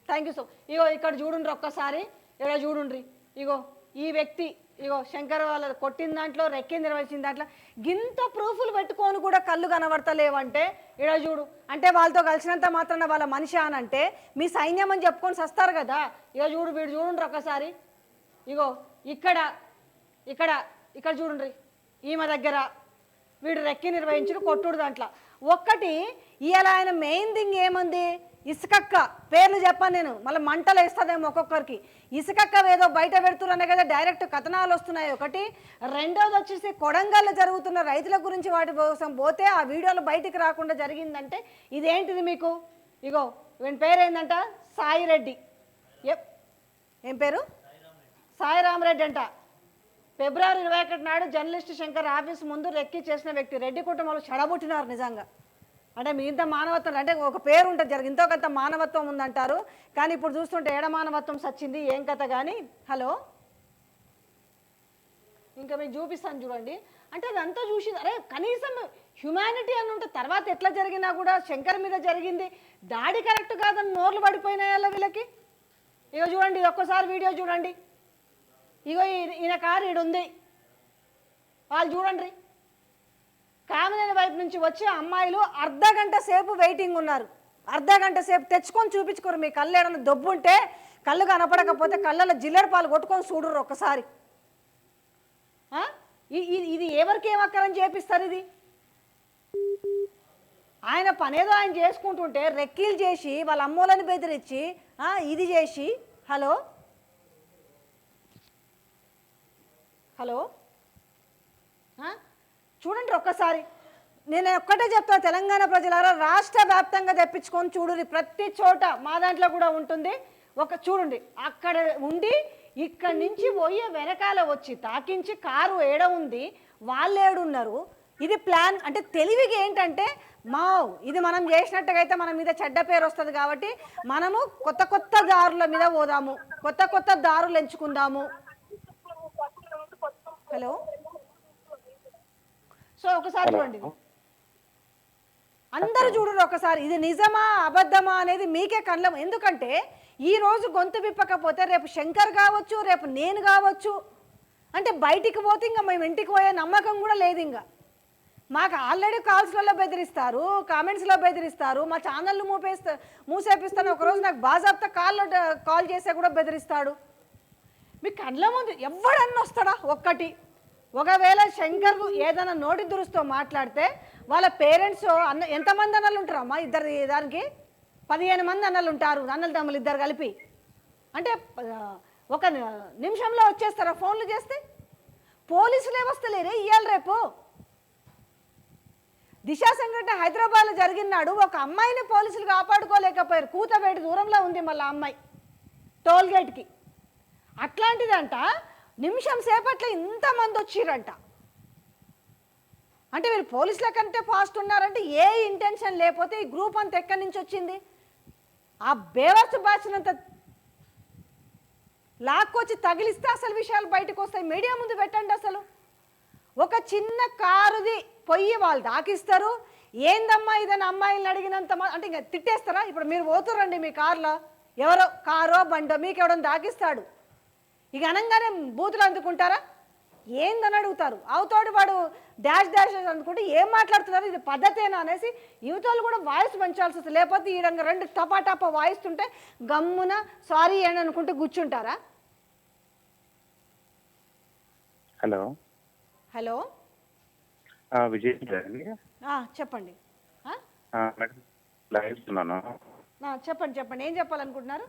Thank you so. ఇగో ఇక్కడ చూడుండ్రి ఒక్కసారి, ఇక్కడ చూడుండ్రి. ఇగో ఈ వ్యక్తి, ఇగో శంకర్ వాళ్ళ కొట్టిన దాంట్లో రెక్కి నిర్వహించిన దాంట్లో గింత ప్రూఫ్లు పెట్టుకొని కూడా కళ్ళు కనబడతలేవంటే ఇక్కడ చూడు. అంటే వాళ్ళతో కలిసినంత మాత్రాన వాళ్ళ మనిషి అని అంటే మీ సైన్యం అని చెప్పుకొని సస్తారు కదా. ఇక చూడు, వీడు చూడుండ్రి ఒక్కసారి. ఇగో ఇక్కడ ఇక్కడ ఇక్కడ చూడండి, ఈమె దగ్గర వీడు రెక్కి నిర్వహించిన కొట్టుడు దాంట్లో ఒక్కటి. ఇవాళ ఆయన మెయిన్ థింగ్ ఏముంది, ఇసుకక్క పేర్లు చెప్పాను నేను, మళ్ళీ మంటలు వేస్తుందేమో ఒక్కొక్కరికి. ఇసుకక్క ఏదో బయట పెడుతున్నానే కదా డైరెక్ట్ కథనాలు వస్తున్నాయి ఒకటి. రెండోది వచ్చేసి కొడంగల్లో జరుగుతున్న రైతుల గురించి వాటి కోసం పోతే ఆ వీడియోలు బయటికి రాకుండా జరిగిందంటే ఇదేంటిది మీకు. ఇగో వీని పేరు ఏంటంట, సాయిరెడ్డి. ఏం పేరు, సాయిరామరెడ్డి అంట. ఫిబ్రవరి 21 నాడు జర్నలిస్ట్ శంకర్ ఆఫీస్ ముందు రెక్కి చేసిన వ్యక్తి. రెడ్డి కుటుంబంలో చెడబుట్టినారు నిజంగా. అంటే మీ ఇంత మానవత్వం అంటే ఒక పేరు ఉంటుంది, జరిగి ఇంతో కొంత మానవత్వం ఉందంటారు. కానీ ఇప్పుడు చూస్తుంటే ఏడ మానవత్వం సచ్చింది ఏం కథ. కానీ హలో, ఇంకా మీకు చూపిస్తాను చూడండి. అంటే అదంతా చూసి అరే కనీసం హ్యుమానిటీ అని ఉంటే తర్వాత ఎట్లా జరిగినా కూడా శంకర్ మీద జరిగింది దాడి కరెక్ట్ కాదని నోర్లు పడిపోయినాయల్ల వీళ్ళకి. ఇక చూడండి, ఇది ఒక్కసారి వీడియో చూడండి. ఇగో ఈయన కారు ఈడుంది, వాళ్ళు చూడండి. కామినేని వైపు నుంచి వచ్చి అమ్మాయిలు అర్ధగంట సేపు వెయిటింగ్ ఉన్నారు. అర్ధగంట సేపు తెచ్చుకొని చూపించుకోరు. మీ కళ్ళు ఏడన్నా దొబ్బు ఉంటే, కళ్ళు కనపడకపోతే కళ్ళలో జిల్లెడ పాలు కొట్టుకొని చూడరు ఒక్కసారి. ఇది ఎవరికి ఏమక్కరని చేపిస్తారు ఇది. ఆయన పనేదో ఆయన చేసుకుంటుంటే రెక్కీలు చేసి వాళ్ళ అమ్మోళ్ళని బెదిరించి ఇది చేసి. హలో హలో చూడండి ఒక్కసారి. నేను ఒక్కటే చెప్తాను, తెలంగాణ ప్రజలారా రాష్ట్ర వ్యాప్తంగా తెప్పించుకొని చూడండి. ప్రతి చోట మా దాంట్లో కూడా ఉంటుంది. చూడండి, అక్కడ ఉండి ఇక్కడి నుంచి పోయే వెనకాల వచ్చి తాకించి కారు ఏడ ఉంది, వాళ్ళు ఏడున్నారు. ఇది ప్లాన్ అంటే తెలివిగా ఏంటంటే ఇది మనం చేసినట్టుగా అయితే మన మీద చెడ్డ పేరు వస్తుంది కాబట్టి మనము కొత్త కొత్త దారుల మీద పోదాము, కొత్త కొత్త దారులు ఎంచుకుందాము. హలో, సో ఒకసారి చూడండి, అందరూ చూడరు ఒకసారి. ఇది నిజమా అబద్ధమా అనేది మీకే కళ్ళం. ఎందుకంటే ఈ రోజు గొంతు విప్పకపోతే రేపు శంకర్ కావచ్చు, రేపు నేను కావచ్చు. అంటే బయటికి పోతే ఇంకా మేము ఇంటికి పోయే నమ్మకం కూడా లేదు. ఇంకా మాకు ఆల్రెడీ కాల్స్లలో బెదిరిస్తారు, కామెంట్స్లో బెదిరిస్తారు, మా ఛానళ్ళు మూసేపిస్తాను. ఒకరోజు నాకు బాజాబ్తా కాల్ చేసే కూడా బెదిరిస్తాడు. మీ కళ్ళ ముందు ఎవడన్నా వస్తాడా ఒక్కటి. ఒకవేళ శంకర్ ఏదైనా నోటి దురుస్తో మాట్లాడితే వాళ్ళ పేరెంట్స్ ఎంతమంది అన్నలు ఉంటారమ్మా? ఇద్దరు దానికి 15 మంది అన్నలు ఉంటారు, అన్నలు తమ్ములు ఇద్దరు కలిపి. అంటే ఒక నిమిషంలో వచ్చేస్తారా ఫోన్లు చేస్తే? పోలీసులే వస్తలేరే ఇవాళ రేపు. దిశ సంఘటన హైదరాబాద్లో జరిగినాడు, ఒక అమ్మాయిని పోలీసులు కాపాడుకోలేకపోయారు. కూతబేటి దూరంలో ఉంది మళ్ళీ అమ్మాయి, టోల్గేట్కి. అట్లాంటిదంట నిమిషం సేపట్లో ఇంతమంది వచ్చిరంట. అంటే వీళ్ళు పోలీసుల కంటే ఫాస్ట్ ఉన్నారంటే ఏ ఇంటెన్షన్ లేకపోతే ఈ గ్రూప్ అంతా ఎక్కడి నుంచి వచ్చింది? ఆ బేవర్స్ బాచినంత లాక్కొచ్చి తగిలిస్తే అసలు విషయాలు బయటకు వస్తాయి. మీడియా ముందు పెట్టండి. అసలు ఒక చిన్న కారుది పొయ్యి వాళ్ళు దాకిస్తారు. ఏందమ్మా ఇదని అమ్మాయిలను అడిగినంత అంటే ఇంకా తిట్టేస్తారా? ఇప్పుడు మీరు పోతురండి మీ కారులో, ఎవరో కారో బండో మీకు ఎవడో దాకిస్తాడు, ఇక అనగానే బూతులు అందుకుంటారా? ఏందని అడుగుతారు. అవుతాడు వాడు డాష్ డాష్ అనుకుంటే ఏం మాట్లాడుతున్నారు, ఇది పద్ధతేనా అనేసి యువతలు కూడా వాయిస్ పెంచాల్సి వస్తుంది. లేకపోతే ఈ రంగా రెండు టపాటాపా వాయిస్తుంటే గమ్మున సారీ అని అనుకుంటూ కూర్చుంటారా? హలో హలో విజయ్ చెప్పండి. చెప్పండి చెప్పండి, ఏం చెప్పాలనుకుంటున్నారు?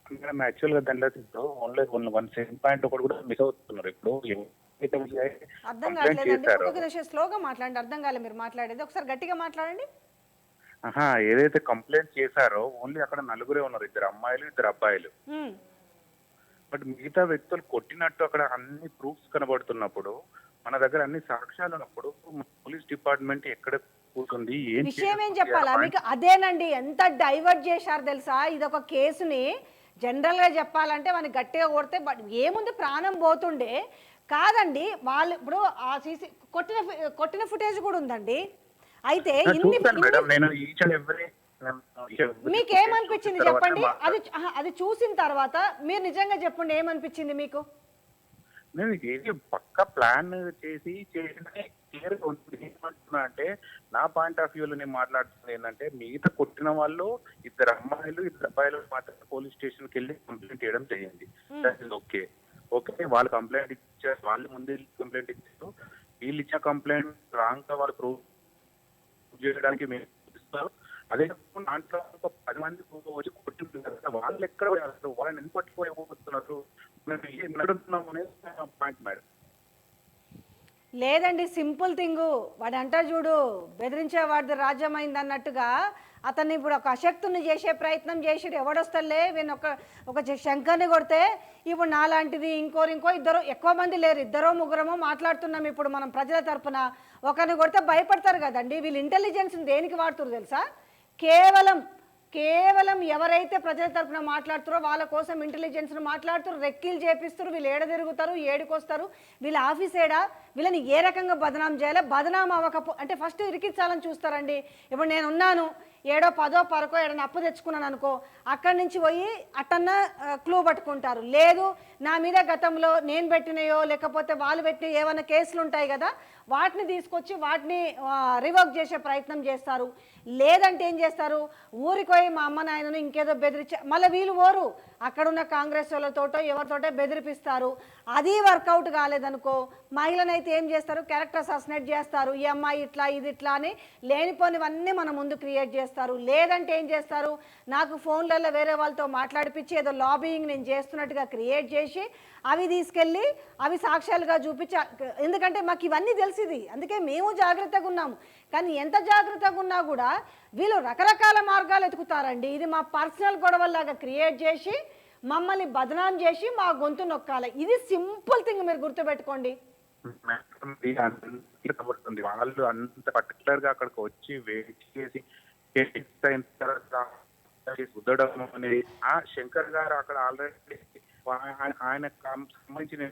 మేడం యాక్చువల్గా దాంట్లో ఇప్పుడు ఓన్లీ 1 ఒకటి కూడా మిస్ అవుతున్నారు. ఇప్పుడు అర్థం కావట్లేదండి, స్లోగా మాట్లాడండి. అర్థం కాలేదు మీరు మాట్లాడేది, ఒకసారి గట్టిగా మాట్లాడండి. ఏదైతే కంప్లైంట్ చేశారో ఓన్లీ అక్కడ 4 ఉన్నారు, 2 అమ్మాయిలు 2 అబ్బాయిలు. బట్ మిగతా వ్యక్తులు కొట్టినట్టు అక్కడ అన్ని ప్రూఫ్స్ కనబడుతున్నప్పుడు, మన దగ్గర అన్ని సాక్ష్యాలు ఉన్నప్పుడు పోలీస్ డిపార్ట్మెంట్ ఎక్కడ కూర్చుంది? విషయం ఏం చెప్పాలా మీకు? అదేనండి, ఎంత డైవర్ట్ చేశారు తెలుసా? ఇదొక కేసుని జనరల్గా చెప్పాలంటే మనకి గట్టిగా కొడితే ఏముంది ప్రాణం పోతుండే కాదండి. వాళ్ళు ఇప్పుడు ఆ సీసీ కొట్టిన ఫుటేజ్ కూడా ఉందండి. అయితే మేడం నేను ఈచ్ అండ్ ఎవ్రీ మీకేమనిపించింది చెప్పండి? అది చూసిన తర్వాత మీరు నిజంగా చెప్పండి, ఏమనిపించింది మీకు? నేను ఏది పక్క ప్లాన్ చేసి క్లియర్ గా ఉంది. ఏమంటున్నా అంటే నా పాయింట్ ఆఫ్ వ్యూలో నేను మాట్లాడుతున్నది ఏంటంటే, మిగతా కొట్టిన వాళ్ళు ఇద్దరు అబ్బాయిలు మాత్రం పోలీస్ స్టేషన్కి వెళ్ళి కంప్లైంట్ చేయడం జరిగింది. That is okay. వాళ్ళు కంప్లైంట్ ఇచ్చారు, వాళ్ళు ముందే కంప్లైంట్ ఇచ్చారు. వీళ్ళు ఇచ్చిన కంప్లైంట్ రాంగ్ గా వాళ్ళు ప్రూవ్ చేయడానికి మేము చూపిస్తారు. అదే కాకుండా దాంట్లో ఒక 10 మంది వచ్చి కొట్టింది కదా, వాళ్ళు ఎక్కడ పోయారు, వాళ్ళని ఎందుకు పట్టుకోలేకపోతున్నారు అనేది పాయింట్ మేడం. లేదండి, సింపుల్ థింగ్. వాడు అంటారు చూడు, బెదిరించే వాడిది రాజ్యం అయింది అన్నట్టుగా అతన్ని ఇప్పుడు ఒక అశక్తుని చేసే ప్రయత్నం చేసిడు. ఎవడొస్తలే వీళ్ళు ఒక శంకర్ని కొడితే ఇప్పుడు నాలాంటిది ఇంకో ఇద్దరు, ఎక్కువ మంది లేరు, 2 3 మాట్లాడుతున్నాం ఇప్పుడు మనం ప్రజల తరపున. ఒకరిని కొడితే భయపడతారు కదండి. వీళ్ళు ఇంటెలిజెన్స్ని దేనికి వాడుతున్నారు తెలుసా? కేవలం ఎవరైతే ప్రజల తరపున మాట్లాడుతారో వాళ్ళ కోసం ఇంటెలిజెన్స్ను మాట్లాడుతారు, రెక్కీలు చేపిస్తారు. వీళ్ళు ఏడ తిరుగుతారు, ఏడుకొస్తారు, వీళ్ళ ఆఫీస్ ఏడా, వీళ్ళని ఏ రకంగా బదనాం చేయాలి, బదనాం అంటే ఫస్ట్ ఇరికించాలని చూస్తారండి. ఇప్పుడు నేను ఉన్నాను, ఏడో 10 10 ఏడన్నా అప్పు తెచ్చుకున్నాను అనుకో, అక్కడి నుంచి పోయి అట్టన్నా క్లూ పట్టుకుంటారు. లేదు, నా మీద గతంలో నేను పెట్టినయో లేకపోతే వాళ్ళు పెట్టిన ఏమైనా కేసులు ఉంటాయి కదా, వాటిని తీసుకొచ్చి వాటిని రివర్క్ చేసే ప్రయత్నం చేస్తారు. లేదంటే ఏం చేస్తారు, ఊరికి పోయి మా అమ్మ నాయనను ఇంకేదో బెదిరించే, మళ్ళీ వీళ్ళు ఓరు అక్కడున్న కాంగ్రెస్ వాళ్ళతోటో ఎవరితోటో బెదిరిపిస్తారు. అది వర్కౌట్ కాలేదనుకో, మహిళనైతే ఏం చేస్తారు, క్యారెక్టర్ అసాసినేట్ చేస్తారు. ఈ అమ్మాయి ఇట్లా ఇది ఇట్లా అని లేనిపోనివన్నీ మన ముందు క్రియేట్ చేస్తారు. లేదంటే ఏం చేస్తారు, నాకు ఫోన్లలో వేరే వాళ్ళతో మాట్లాడిపించి ఏదో లాబియింగ్ నేను చేస్తున్నట్టుగా క్రియేట్ చేసి అవి తీసుకెళ్ళి అవి సాక్ష్యాలుగా చూపించి, ఎందుకంటే మాకు ఇవన్నీ తెలిసింది, అందుకే మేము జాగ్రత్తగా ఉన్నాము. కానీ ఎంత జాగ్రత్తగా ఉన్నా కూడా వీళ్ళు రకరకాల మార్గాలు ఎతుకుతారండి. ఇది మా పర్సనల్ గొడవల్లాగా క్రియేట్ చేసి మమ్మల్ని బదనాం చేసి మా గొంతు నొక్కాలి. ఇది సింపుల్ థింగ్, మీరు గుర్తుపెట్టుకోండి. వాళ్ళు అంత పర్టికులర్ గా అక్కడికి వచ్చి వెయిట్ చేసి కుదరడం అనేది, శంకర్ గారు అక్కడ ఆల్రెడీ ఆయనకు సంబంధించిన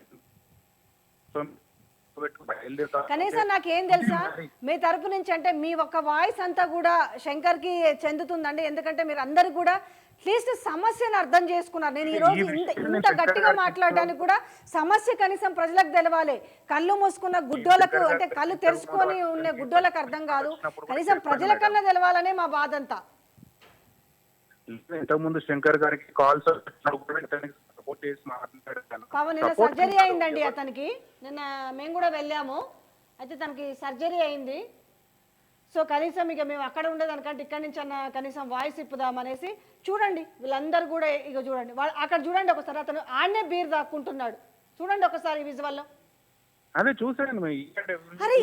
కనీసం నాకేం తెలుసా, మీ తరపు నుంచి అంటే మీ ఒక్క వాయిస్ అంతా కూడా శంకర్కి చెందుతుందండి. ఎందుకంటే మీరు అందరు కూడా అట్లీస్ట్ సమస్యను అర్థం చేసుకున్నారు. నేను ఈరోజు ఇంత గట్టిగా మాట్లాడడానికి కూడా సమస్య కనీసం ప్రజలకు తెలవాలి. కళ్ళు మూసుకున్న గుడ్డోలకు, అంటే కళ్ళు తెరుచుకొని ఉన్న గుడ్డోలకు అర్థం కాదు, కనీసం ప్రజల కన్నా తెలవాలనే మా బాధ అంతా. ఇంతకుముందు శంకర్ గారికి కాల్స్ పాపం నిన్న సర్జరీ అయిందండి అతనికి, నిన్న మేము కూడా వెళ్ళాము. అయితే తనకి సర్జరీ అయింది. సో కనీసం ఇక మేము అక్కడ ఉండేదానికంటే ఇక్కడి నుంచి అన్న కనీసం వాయిస్ ఇప్పుదామనేసి. చూడండి వీళ్ళందరూ కూడా, ఇక చూడండి వాళ్ళు అక్కడ చూడండి ఒకసారి, అతను ఆడనే బీర్ దాక్కుంటున్నాడు. చూడండి ఒకసారి విజువల్లో. అదే చూసాను. అరే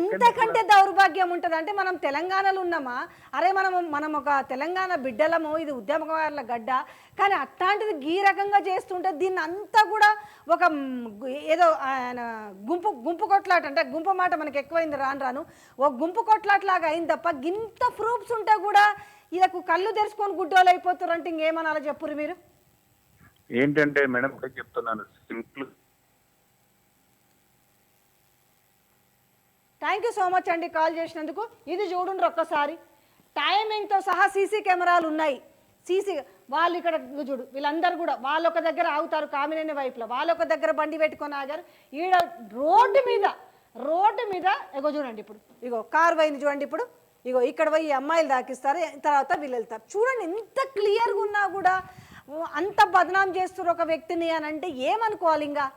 ఇంతకంటే దౌర్భాగ్యం ఉంటుంది అంటే, మనం తెలంగాణలో ఉన్నామా? అరే మనం ఒక తెలంగాణ బిడ్డలము, ఇది ఉద్యమకారుల గడ్డ. కానీ అట్లాంటిది ఈ రకంగా చేస్తుంటే దీన్ని అంతా కూడా ఒక ఏదో గుంపు కొట్లాట, అంటే గుంపు మాట మనకి ఎక్కువైంది రాను ఒక గుంపు కొట్లాటలాగా అయింది తప్ప, ఇంత ప్రూఫ్స్ ఉంటే కూడా వీళ్ళకు కళ్ళు తెరుచుకొని గుడ్డోలు అయిపోతారు అంటే ఇంకేమనాలో చెప్పురు మీరు. ఏంటంటే మేడం చెప్తున్నాను simple. Thank you so much అండి కాల్ చేసినందుకు. ఇది చూడండి ఒక్కసారి, టైమింగ్తో సహా సీసీ కెమెరాలు ఉన్నాయి. వాళ్ళు ఇక్కడ చూడు, వీళ్ళందరూ కూడా వాళ్ళొక దగ్గర ఆగుతారు, కామినేని వైపులో వాళ్ళొక దగ్గర బండి పెట్టుకొని ఆగారు. ఈడ రోడ్డు మీద ఇగో చూడండి, ఇప్పుడు ఇగో కారు పోయింది చూడండి. ఇప్పుడు ఇగో ఇక్కడ పోయి అమ్మాయిలు దాకిస్తారు, తర్వాత వీళ్ళు వెళ్తారు. చూడండి ఎంత క్లియర్గా ఉన్నా కూడా అంత బదనాం చేస్తారు ఒక వ్యక్తిని అని అంటే ఏమనుకోవాలి ఇంకా.